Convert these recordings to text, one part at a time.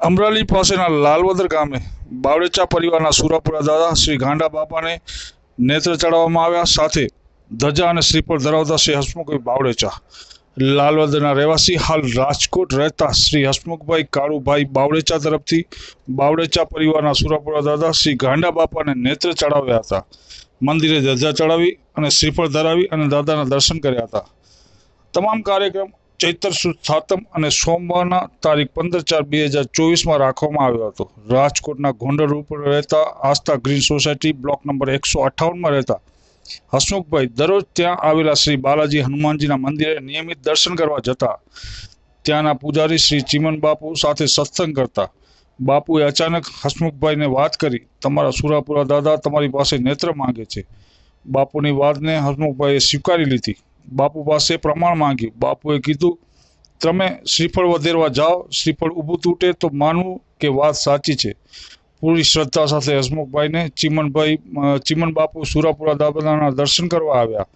અમરાલી પાસેના લાલવદર ગામે બાવળેચા પરિવારના સુરાપુરા દાદા શ્રી ગાંડા બાપાને નેત્ર ચડાવવામાં આવ્યા. સાથે ધજા અને શ્રીફળ ધરાવતા શ્રી હસમુખભાઈ બાવળેચા, લાલવદરના રહેવાસી, હાલ રાજકોટ રહેતા શ્રી હસમુખભાઈ કાળુભાઈ બાવળેચા તરફથી બાવળેચા પરિવારના સુરાપુરા દાદા શ્રી ગાંડા બાપાને નેત્ર ચડાવ્યા હતા. મંદિરે ધજા ચડાવી અને શ્રીફળ ધરાવી અને દાદાના દર્શન કર્યા હતા. તમામ કાર્યક્રમ ચૈત્ર સુદ સાતમ અને સોમવારના તારીખ 15/4/2024 રાખવામાં આવ્યો હતો. રાજકોટના ગોંડલ ઉપર રહેતા આસ્થા ગ્રીન સોસાયટી બ્લોક નંબર 158 રહેતા હસમુખભાઈ દરરોજ ત્યાં આવેલા શ્રી બાલાજી હનુમાનજીના મંદિરે નિયમિત દર્શન કરવા જતા. ત્યાંના પૂજારી શ્રી ચીમન બાપુ સાથે સત્સંગ કરતા. બાપુએ અચાનક હસમુખભાઈને વાત કરી, તમારા સુરાપુરા દાદા તમારી પાસે નેત્ર માંગે છે. બાપુની વાતને હસમુખભાઈએ સ્વીકારી લીધી. બાપુ પાસે પ્રમાણ માંગ્યું. બાપુએ કીધું, તમે શ્રીફળ વધેરવા જાઓ, શ્રીફળ ઊભું તૂટે તો માનવું કે વાત સાચી છે. પૂરી શ્રદ્ધા સાથે હસમુખભાઈને ચીમન બાપુ સુરાપુરા દાદાના દર્શન કરવા આવ્યા.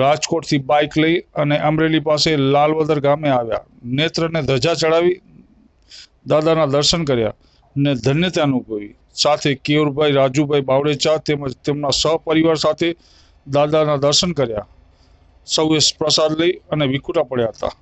રાજકોટથી બાઇક લઈ અને અમરેલી પાસે લાલવદર ગામે આવ્યા. નેત્રને ધજા ચડાવી દાદાના દર્શન કર્યા ને ધન્યતા અનુભવી. સાથે કેયુરભાઈ રાજુભાઈ બાવળેચા તેમજ તેમના સહપરિવાર સાથે દાદાના દર્શન કર્યા. સૌએ પ્રસાદ લઈ અને વિખૂટા પડ્યા હતા.